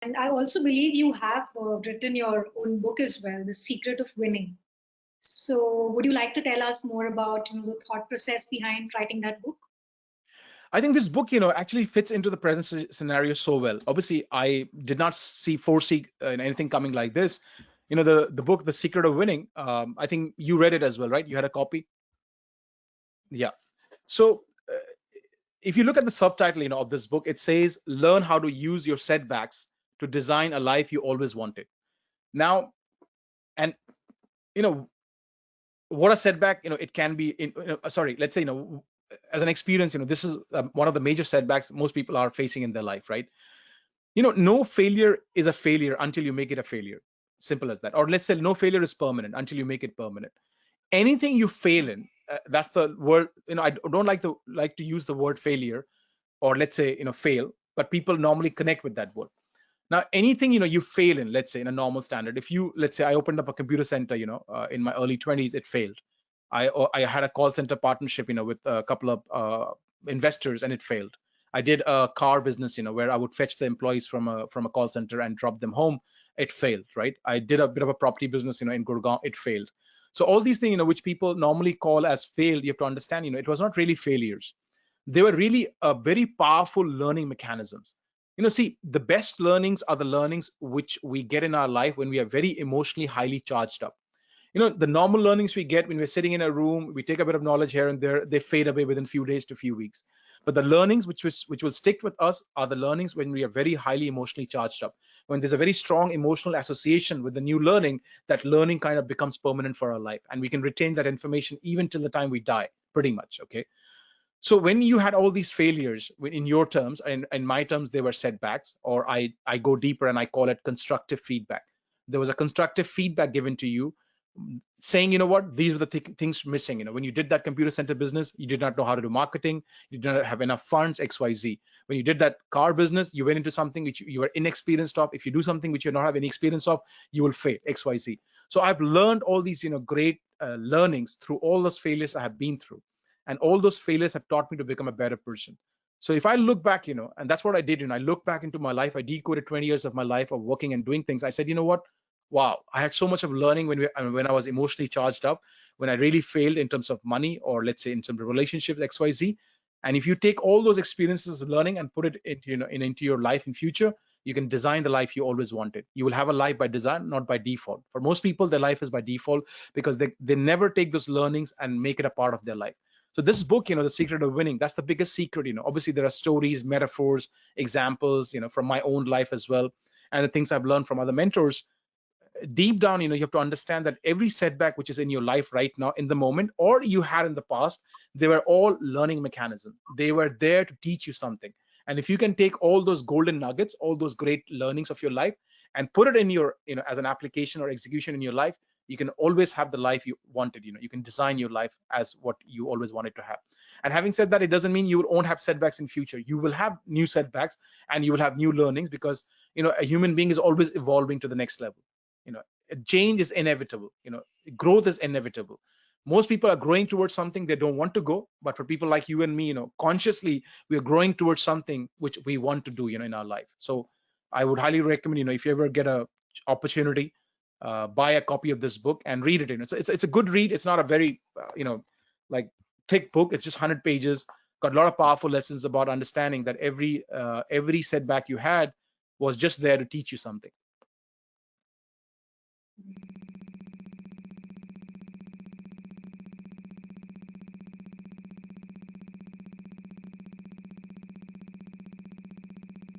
And I also believe you have written your own book as well, The Secret of Winning. So, would you like to tell us more about the thought process behind writing that book? I think this book, actually fits into the present scenario so well. Obviously, I did not foresee anything coming like this. The book, The Secret of Winning. I think you read it as well, right? You had a copy. Yeah. So if you look at the subtitle, of this book, it says, "Learn how to use your setbacks to design a life you always wanted." Now, and you know, what a setback, it can be. Sorry, let's say, as an experience, this is one of the major setbacks most people are facing in their life, right? No failure is a failure until you make it a failure. Simple as that. Or let's say no failure is permanent until you make it permanent. Anything you fail in, that's the word. I don't like to use the word failure, or let's say, fail, but people normally connect with that word. Now, anything, you fail in, let's say in a normal standard. If you, let's say I opened up a computer center, in my early 20s, it failed. I had a call center partnership, with a couple of investors, and it failed. I did a car business, where I would fetch the employees from a call center and drop them home. It failed, right? I did a bit of a property business, in Gurgaon. It failed. So all these things, which people normally call as failed, you have to understand, it was not really failures. They were really very powerful learning mechanisms. See, the best learnings are the learnings which we get in our life when we are very emotionally highly charged up. The normal learnings we get when we're sitting in a room, we take a bit of knowledge here and there, they fade away within few days to few weeks. But the learnings which will stick with us are the learnings when we are very highly emotionally charged up. When there's a very strong emotional association with the new learning, that learning kind of becomes permanent for our life, and we can retain that information even till the time we die, pretty much. Okay. So when you had all these failures, in your terms, and in my terms, they were setbacks, or I go deeper and I call it constructive feedback. There was a constructive feedback given to you, saying, what, these were the things missing. When you did that computer center business, you did not know how to do marketing, you did not have enough funds, XYZ. When you did that car business, you went into something which you were inexperienced of. If you do something which you don't have any experience of, you will fail, XYZ. So I've learned all these, great learnings through all those failures I have been through, and all those failures have taught me to become a better person. So if I look back, and that's what I did, I look back into my life, I decoded 20 years of my life of working and doing things. I said, what, wow, I had so much of learning when I was emotionally charged up, when I really failed in terms of money, or let's say in terms of relationships, XYZ. And if you take all those experiences learning and put it into, into your life in future, you can design the life you always wanted. You will have a life by design, not by default. For most people, their life is by default, because they never take those learnings and make it a part of their life. So this book, The Secret of Winning, that's the biggest secret. Obviously there are stories, metaphors, examples, from my own life as well, and the things I've learned from other mentors. Deep down, you have to understand that every setback which is in your life right now, in the moment, or you had in the past, they were all learning mechanism. They were there to teach you something. And if you can take all those golden nuggets, all those great learnings of your life, and put it in your, as an application or execution in your life, you can always have the life you wanted. You can design your life as what you always wanted to have. And having said that, it doesn't mean you won't have setbacks in future. You will have new setbacks, and you will have new learnings, because a human being is always evolving to the next level. you know Change is inevitable. Growth is inevitable. Most people are growing towards something they don't want to go, but for people like you and me, consciously we are growing towards something which we want to do, in our life. So I would highly recommend, if you ever get a opportunity, buy a copy of this book and read it. It's a good read. It's not a very like thick book. It's just 100 pages, got a lot of powerful lessons about understanding that every setback you had was just there to teach you something.